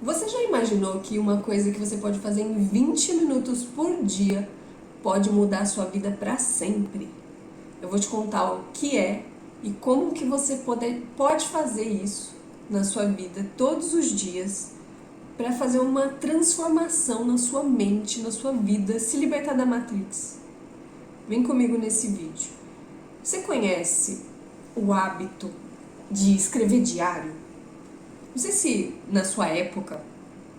Você já imaginou que uma coisa que você pode fazer em 20 minutos por dia pode mudar a sua vida para sempre? Eu vou te contar o que é e como que você pode fazer isso na sua vida todos os dias para fazer uma transformação na sua mente, na sua vida, se libertar da Matrix. Vem comigo nesse vídeo. Você conhece o hábito de escrever diário? Não sei se na sua época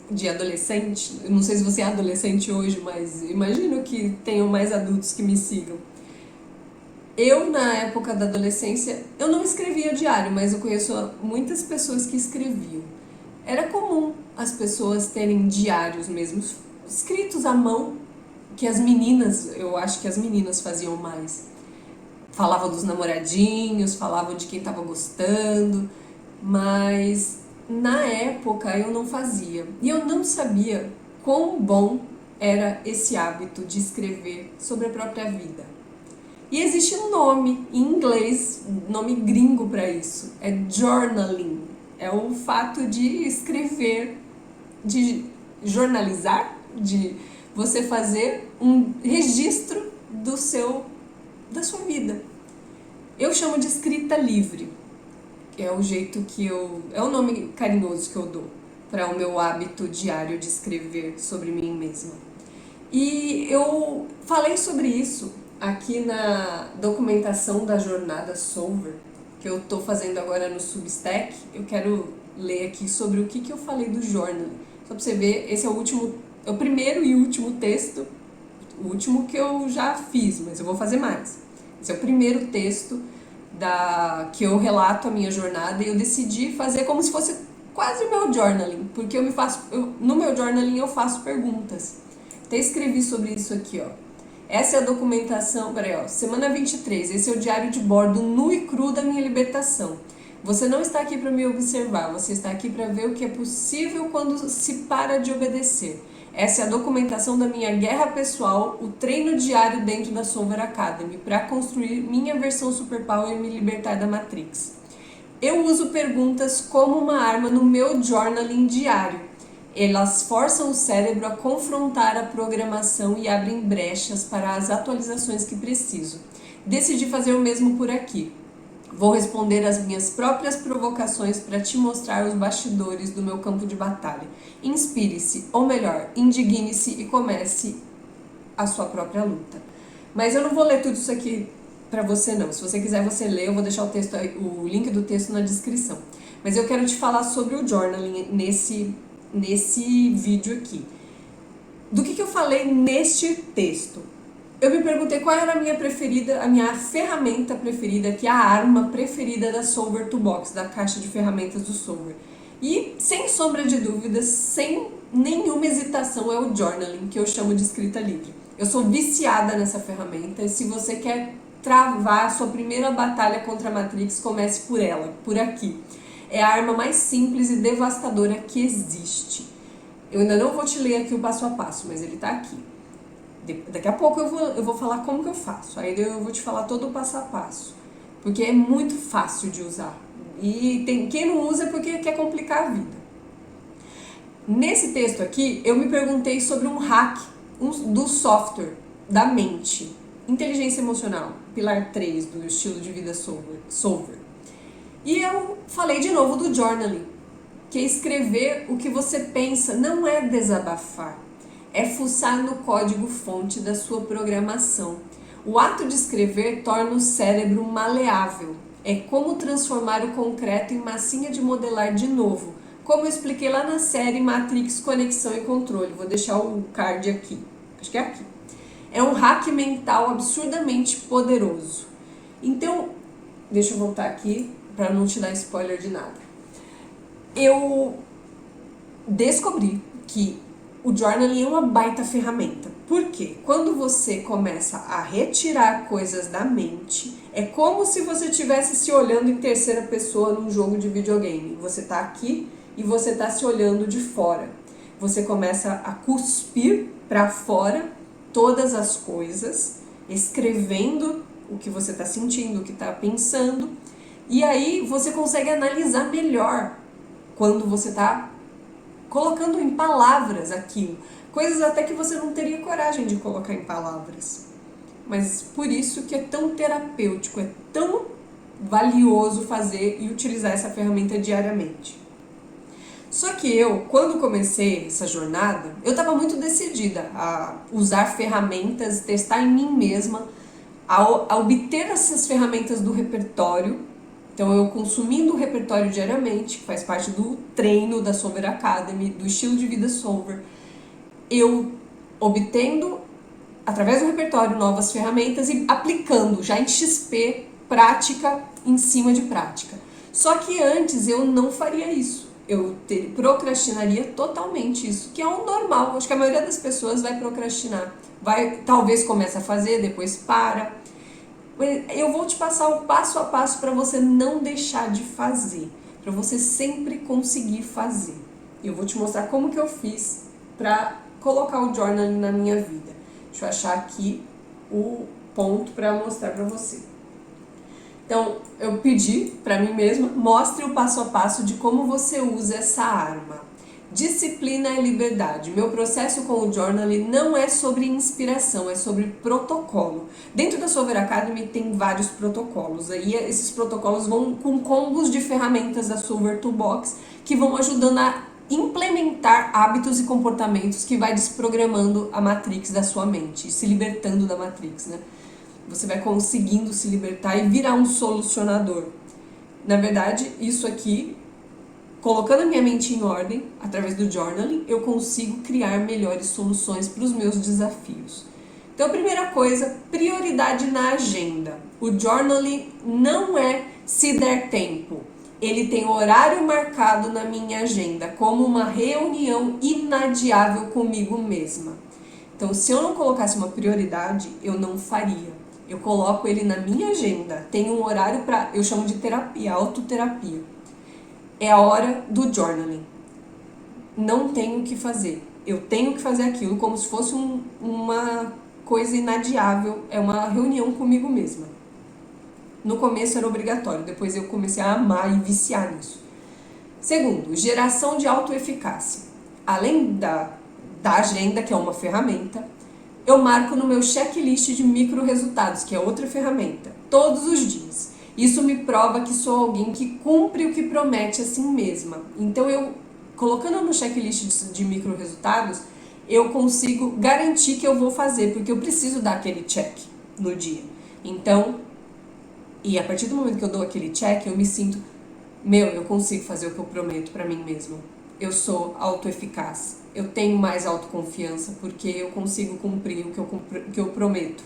de adolescente, eu não sei se você é adolescente hoje, mas imagino que tenham mais adultos que me sigam. Eu, na época da adolescência, eu não escrevia diário, mas eu conheço muitas pessoas que escreviam. Era comum as pessoas terem diários mesmo, escritos à mão, que as meninas, eu acho que as meninas faziam mais. Falavam dos namoradinhos, falavam de quem estava gostando, mas na época eu não fazia. E eu não sabia quão bom era esse hábito de escrever sobre a própria vida. E existe um nome em inglês, um nome gringo para isso, é journaling. É o fato de escrever, de jornalizar, de você fazer um registro da sua vida. Eu chamo de escrita livre. É o jeito que é o nome carinhoso que eu dou para o meu hábito diário de escrever sobre mim mesma. E eu falei sobre isso aqui na documentação da jornada Solver, que eu estou fazendo agora no Substack. Eu quero ler aqui sobre o que eu falei do journaling. Só para você ver, esse é o primeiro e último texto, o último que eu já fiz, mas eu vou fazer mais. Esse é o primeiro texto que eu relato a minha jornada e eu decidi fazer como se fosse quase o meu journaling, porque no meu journaling eu faço perguntas. Até escrevi sobre isso aqui, ó. Essa é a documentação, peraí, ó, semana 23, esse é o diário de bordo nu e cru da minha libertação. Você não está aqui para me observar, você está aqui para ver o que é possível quando se para de obedecer. Essa é a documentação da minha guerra pessoal, o treino diário dentro da Solver Academy, para construir minha versão superpower e me libertar da Matrix. Eu uso perguntas como uma arma no meu journaling diário. Elas forçam o cérebro a confrontar a programação e abrem brechas para as atualizações que preciso. Decidi fazer o mesmo por aqui. Vou responder às minhas próprias provocações para te mostrar os bastidores do meu campo de batalha. Inspire-se, ou melhor, indigne-se e comece a sua própria luta. Mas eu não vou ler tudo isso aqui para você não. Se você quiser você lê, eu vou deixar o link do texto na descrição. Mas eu quero te falar sobre o journaling nesse vídeo aqui. Do que eu falei neste texto? Eu me perguntei qual era a minha preferida, a minha ferramenta preferida, que é a arma preferida da Solver Toolbox, da caixa de ferramentas do Solver. E, sem sombra de dúvidas, sem nenhuma hesitação, é o journaling, que eu chamo de escrita livre. Eu sou viciada nessa ferramenta e se você quer travar a sua primeira batalha contra a Matrix, comece por ela, por aqui. É a arma mais simples e devastadora que existe. Eu ainda não vou te ler aqui o passo a passo, mas ele está aqui. Daqui a pouco eu vou falar como que eu faço. Aí eu vou te falar todo o passo a passo. Porque é muito fácil de usar. E quem não usa é porque quer complicar a vida. Nesse texto aqui, eu me perguntei sobre um hack do software, da mente. Inteligência emocional, pilar 3 do estilo de vida Solver. E eu falei de novo do journaling, que é escrever o que você pensa, não é desabafar. É fuçar no código-fonte da sua programação. O ato de escrever torna o cérebro maleável. É como transformar o concreto em massinha de modelar de novo, como eu expliquei lá na série Matrix Conexão e Controle. Vou deixar o card aqui. Acho que é aqui. É um hack mental absurdamente poderoso. Então, deixa eu voltar aqui para não te dar spoiler de nada. Eu descobri que o journaling é uma baita ferramenta. Por quê? Quando você começa a retirar coisas da mente, é como se você estivesse se olhando em terceira pessoa num jogo de videogame. Você está aqui e você está se olhando de fora. Você começa a cuspir para fora todas as coisas, escrevendo o que você está sentindo, o que está pensando, e aí você consegue analisar melhor quando você está colocando em palavras aquilo. Coisas até que você não teria coragem de colocar em palavras. Mas por isso que é tão terapêutico, é tão valioso fazer e utilizar essa ferramenta diariamente. Só que eu, quando comecei essa jornada, eu estava muito decidida a usar ferramentas, testar em mim mesma, a obter essas ferramentas do repertório. Então eu consumindo o repertório diariamente, que faz parte do treino da Solver Academy, do estilo de vida Solver, eu obtendo, através do repertório, novas ferramentas e aplicando já em XP, prática em cima de prática. Só que antes eu não faria isso. Eu procrastinaria totalmente isso, que é o normal. Acho que a maioria das pessoas vai procrastinar. Talvez comece a fazer, depois para. Eu vou te passar o passo a passo para você não deixar de fazer, para você sempre conseguir fazer. Eu vou te mostrar como que eu fiz para colocar o journaling na minha vida. Deixa eu achar aqui o ponto para mostrar para você. Então, eu pedi para mim mesma, mostre o passo a passo de como você usa essa arma. Disciplina e liberdade. Meu processo com o journaling não é sobre inspiração, é sobre protocolo. Dentro da Solver Academy tem vários protocolos. Aí esses protocolos vão com combos de ferramentas da Solver Toolbox que vão ajudando a implementar hábitos e comportamentos que vai desprogramando a matrix da sua mente, se libertando da matrix, né? Você vai conseguindo se libertar e virar um solucionador. Na verdade, isso aqui, colocando a minha mente em ordem, através do journaling, eu consigo criar melhores soluções para os meus desafios. Então, a primeira coisa, prioridade na agenda. O journaling não é se der tempo. Ele tem horário marcado na minha agenda, como uma reunião inadiável comigo mesma. Então, se eu não colocasse uma prioridade, eu não faria. Eu coloco ele na minha agenda. Tem um horário para, eu chamo de terapia, autoterapia. É a hora do journaling. Não tenho o que fazer. Eu tenho que fazer aquilo como se fosse uma coisa inadiável. É uma reunião comigo mesma. No começo era obrigatório, depois eu comecei a amar e viciar nisso. Segundo, geração de autoeficácia. Além da agenda, que é uma ferramenta, eu marco no meu checklist de micro resultados, que é outra ferramenta, todos os dias. Isso me prova que sou alguém que cumpre o que promete a si mesma. Então, colocando no checklist de micro resultados, eu consigo garantir que eu vou fazer, porque eu preciso dar aquele check no dia. Então, e a partir do momento que eu dou aquele check, eu me sinto, eu consigo fazer o que eu prometo para mim mesma. Eu sou autoeficaz. Eu tenho mais autoconfiança porque eu consigo cumprir o que eu prometo.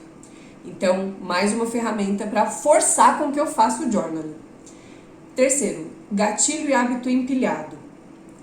Então, mais uma ferramenta para forçar com que eu faça o journaling. Terceiro, gatilho e hábito empilhado.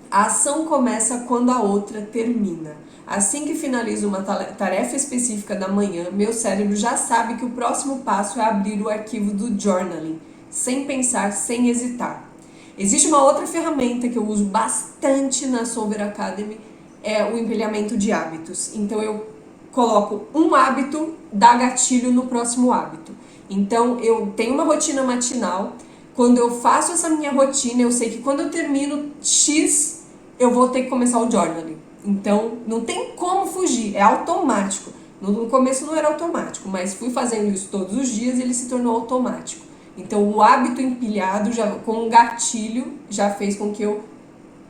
A ação começa quando a outra termina. Assim que finalizo uma tarefa específica da manhã, meu cérebro já sabe que o próximo passo é abrir o arquivo do journaling, sem pensar, sem hesitar. Existe uma outra ferramenta que eu uso bastante na Solver Academy, é o empilhamento de hábitos. Então eu coloco um hábito, dá gatilho no próximo hábito. Então eu tenho uma rotina matinal, quando eu faço essa minha rotina, eu sei que quando eu termino X, eu vou ter que começar o journaling. Então não tem como fugir, é automático. No começo não era automático, mas fui fazendo isso todos os dias e ele se tornou automático. Então o hábito empilhado com um gatilho já fez com que eu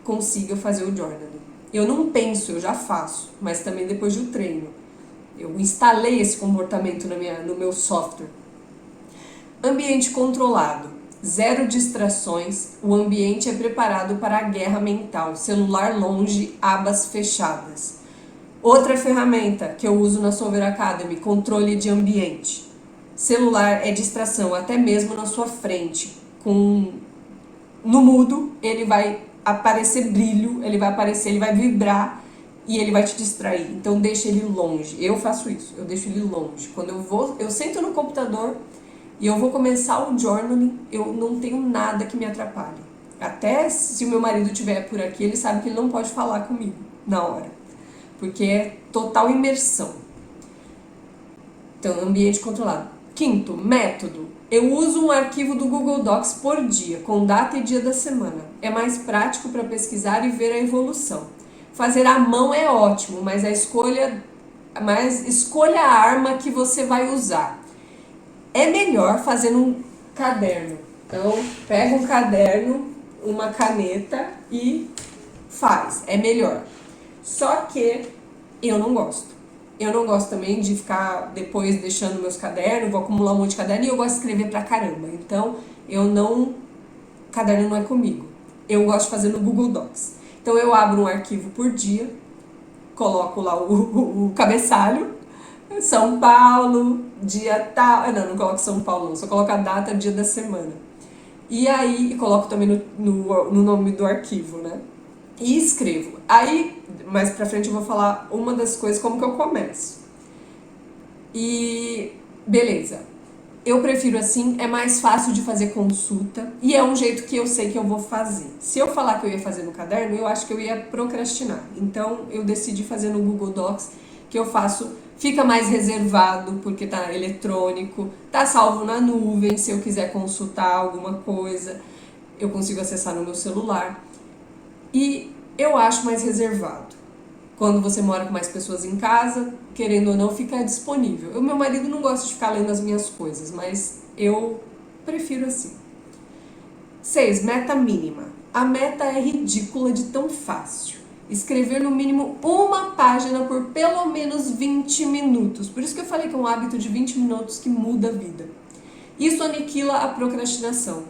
consiga fazer o journaling. Eu não penso, eu já faço, mas também depois do treino. Eu instalei esse comportamento no meu software. Ambiente controlado. Zero distrações. O ambiente é preparado para a guerra mental. Celular longe, abas fechadas. Outra ferramenta que eu uso na Solver Academy, controle de ambiente. Celular é distração, até mesmo na sua frente. No mudo, ele vai aparecer brilho, ele vai vibrar e ele vai te distrair. Então deixa ele longe. Eu faço isso, eu deixo ele longe. Quando eu sento no computador e eu vou começar o journaling, eu não tenho nada que me atrapalhe. Até se o meu marido estiver por aqui, ele sabe que ele não pode falar comigo na hora, porque é total imersão. Então, ambiente controlado. Quinto, método. Eu uso um arquivo do Google Docs por dia, com data e dia da semana. É mais prático para pesquisar e ver a evolução. Fazer à mão é ótimo, mas escolha a arma que você vai usar. É melhor fazer num caderno. Então, pega um caderno, uma caneta e faz. É melhor. Só que eu não gosto. Eu não gosto também de ficar depois deixando meus cadernos, vou acumular um monte de caderno e eu gosto de escrever pra caramba. Então, caderno não é comigo. Eu gosto de fazer no Google Docs. Então, eu abro um arquivo por dia, coloco lá o cabeçalho, São Paulo, dia tal. Não coloco São Paulo, não, só coloco a data, dia da semana. E aí, coloco também no nome do arquivo, né? E escrevo. Aí, mais pra frente eu vou falar uma das coisas, como que eu começo. E beleza. Eu prefiro assim, é mais fácil de fazer consulta e é um jeito que eu sei que eu vou fazer. Se eu falar que eu ia fazer no caderno, eu acho que eu ia procrastinar. Então eu decidi fazer no Google Docs, que eu faço, fica mais reservado porque tá eletrônico, tá salvo na nuvem, se eu quiser consultar alguma coisa, eu consigo acessar no meu celular. E eu acho mais reservado. Quando você mora com mais pessoas em casa, querendo ou não, fica disponível. O meu marido não gosta de ficar lendo as minhas coisas, mas eu prefiro assim. 6. Meta mínima. A meta é ridícula de tão fácil. Escrever no mínimo uma página por pelo menos 20 minutos. Por isso que eu falei que é um hábito de 20 minutos que muda a vida. Isso aniquila a procrastinação.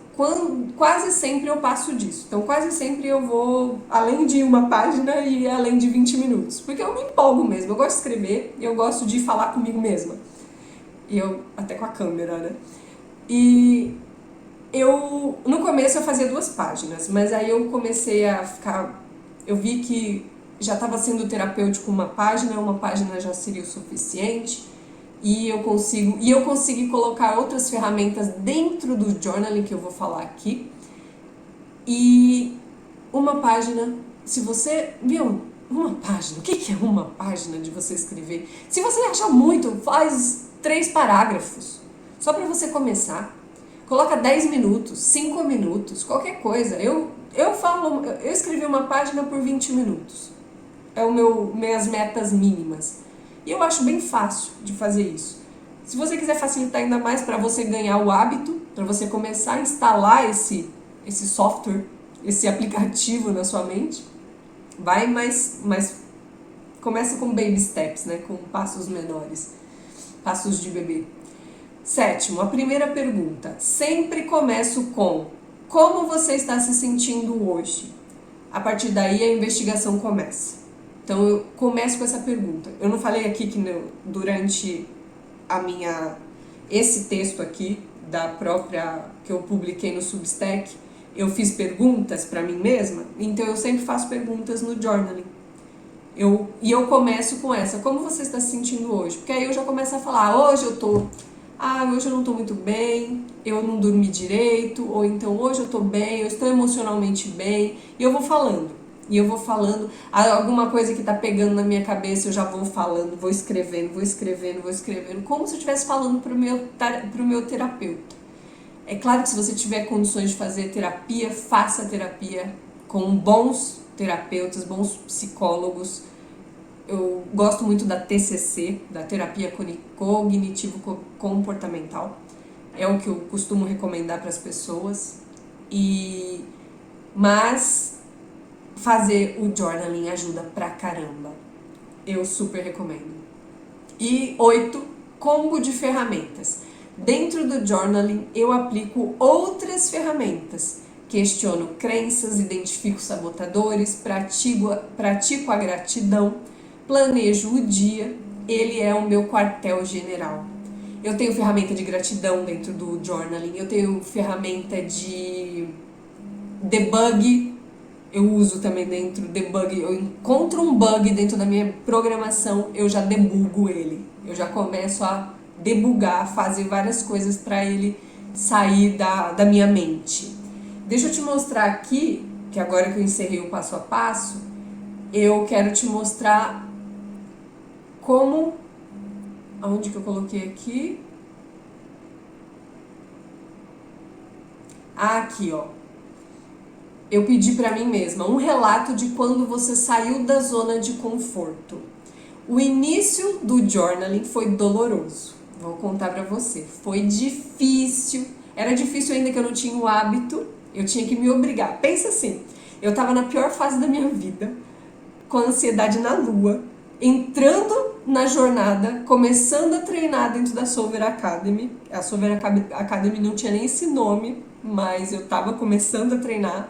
Quase sempre eu passo disso. Então, quase sempre eu vou além de uma página e além de 20 minutos. Porque eu me empolgo mesmo. Eu gosto de escrever e eu gosto de falar comigo mesma. E eu, até com a câmera, né? E no começo eu fazia 2 páginas, mas aí eu comecei a ficar. Eu vi que já estava sendo terapêutico uma página já seria o suficiente. E eu consegui colocar outras ferramentas dentro do journaling que eu vou falar aqui. E uma página, se você viu uma página, o que é uma página de você escrever? Se você achar muito, faz 3 parágrafos, só para você começar. Coloca 10 minutos, 5 minutos, qualquer coisa. Eu escrevi uma página por 20 minutos. É minhas metas mínimas. E eu acho bem fácil de fazer isso. Se você quiser facilitar ainda mais para você ganhar o hábito, para você começar a instalar esse software, esse aplicativo na sua mente, mas começa com baby steps, né? Com passos menores, passos de bebê. 7. A primeira pergunta. Sempre começo com: como você está se sentindo hoje? A partir daí a investigação começa. Então eu começo com essa pergunta. Eu não falei aqui que durante esse texto aqui da própria que eu publiquei no Substack, eu fiz perguntas para mim mesma. Então eu sempre faço perguntas no journaling. Eu começo com essa: como você está se sentindo hoje? Porque aí eu já começo a falar: hoje eu não tô muito bem, eu não dormi direito, ou então hoje eu tô bem, eu estou emocionalmente bem, e eu vou falando. Alguma coisa que tá pegando na minha cabeça, eu já vou falando, vou escrevendo, como se eu estivesse falando pro meu terapeuta. É claro que se você tiver condições de fazer terapia, faça terapia com bons terapeutas, bons psicólogos. Eu gosto muito da TCC, da terapia cognitivo-comportamental. É o que eu costumo recomendar para as pessoas. Mas fazer o journaling ajuda pra caramba. Eu super recomendo. E 8, combo de ferramentas. Dentro do journaling eu aplico outras ferramentas. Questiono crenças, identifico sabotadores, pratico a gratidão, planejo o dia. Ele é o meu quartel-general. Eu tenho ferramenta de gratidão dentro do journaling, eu tenho ferramenta de debug. Eu uso também dentro debug. Eu encontro um bug dentro da minha programação, eu já debugo ele. Eu já começo a debugar, fazer várias coisas para ele sair da minha mente. Deixa eu te mostrar aqui, que agora que eu encerrei o passo a passo, eu quero te mostrar como... Aonde que eu coloquei aqui? Aqui, ó. eu pedi pra mim mesma um relato de quando você saiu da zona de conforto. O início do journaling foi doloroso. Vou contar pra você. Foi difícil. Era difícil ainda que eu não tinha o hábito. Eu tinha que me obrigar. Pensa assim, eu tava na pior fase da minha vida, com a ansiedade na lua, entrando na jornada, começando a treinar dentro da Solver Academy. A Solver Academy não tinha nem esse nome, mas eu tava começando a treinar.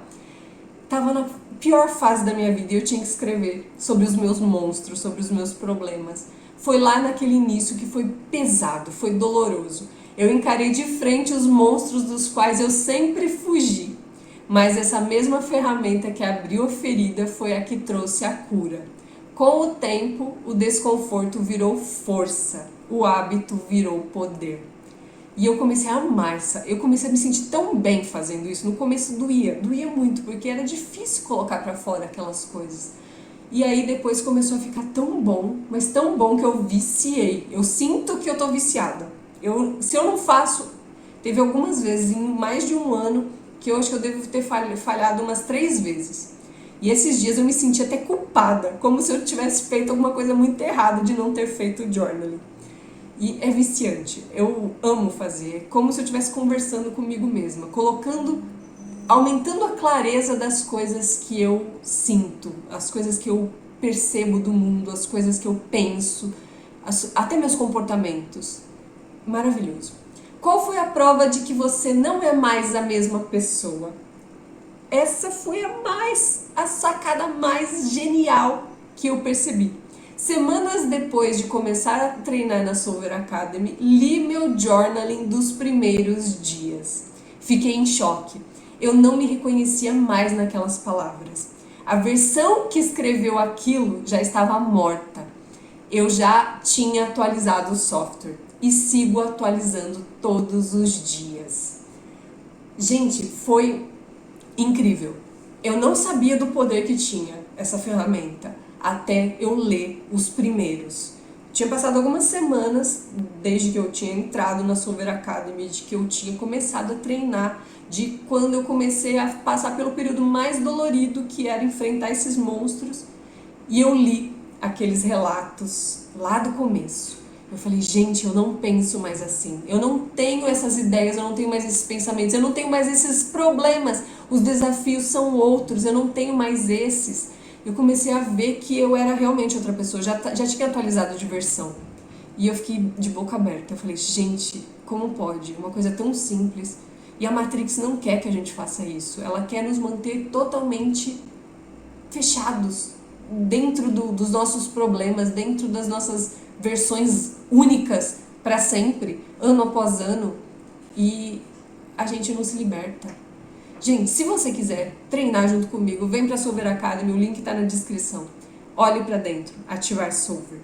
Tava na pior fase da minha vida e eu tinha que escrever sobre os meus monstros, sobre os meus problemas. Foi lá naquele início que foi pesado, foi doloroso. Eu encarei de frente os monstros dos quais eu sempre fugi. Mas essa mesma ferramenta que abriu a ferida foi a que trouxe a cura. Com o tempo, o desconforto virou força, o hábito virou poder. E eu comecei a amar eu comecei a me sentir tão bem fazendo isso. No começo doía muito, porque era difícil colocar pra fora aquelas coisas. E aí depois começou a ficar tão bom, mas tão bom que eu viciei. Eu sinto que eu tô viciada. Se eu não faço, teve algumas vezes, em mais de um ano, que eu acho que eu devo ter falhado umas 3 vezes. E esses dias eu me senti até culpada, como se eu tivesse feito alguma coisa muito errada de não ter feito o journaling. E é viciante, eu amo fazer, como se eu estivesse conversando comigo mesma, aumentando a clareza das coisas que eu sinto, as coisas que eu percebo do mundo, as coisas que eu penso, até meus comportamentos. Maravilhoso. Qual foi a prova de que você não é mais a mesma pessoa? Essa foi a sacada mais genial que eu percebi. Semanas depois de começar a treinar na Solver Academy, li meu journaling dos primeiros dias. Fiquei em choque. Eu não me reconhecia mais naquelas palavras. A versão que escreveu aquilo já estava morta. Eu já tinha atualizado o software e sigo atualizando todos os dias. Gente, foi incrível. Eu não sabia do poder que tinha essa ferramenta até eu ler os primeiros. Tinha passado algumas semanas desde que eu tinha entrado na Solver Academy, de que eu tinha começado a treinar, de quando eu comecei a passar pelo período mais dolorido, que era enfrentar esses monstros, e eu li aqueles relatos lá do começo. Eu falei, gente, eu não penso mais assim, eu não tenho essas ideias, eu não tenho mais esses pensamentos, eu não tenho mais esses problemas, os desafios são outros, eu não tenho mais esses. Eu comecei a ver que eu era realmente outra pessoa, já tinha atualizado de versão. E eu fiquei de boca aberta, eu falei, gente, como pode? Uma coisa tão simples. E a Matrix não quer que a gente faça isso, ela quer nos manter totalmente fechados, dentro dos nossos problemas, dentro das nossas versões únicas para sempre, ano após ano, e a gente não se liberta. Gente, se você quiser treinar junto comigo, vem para a Solver Academy, o link está na descrição. Olhe para dentro, ativar Solver.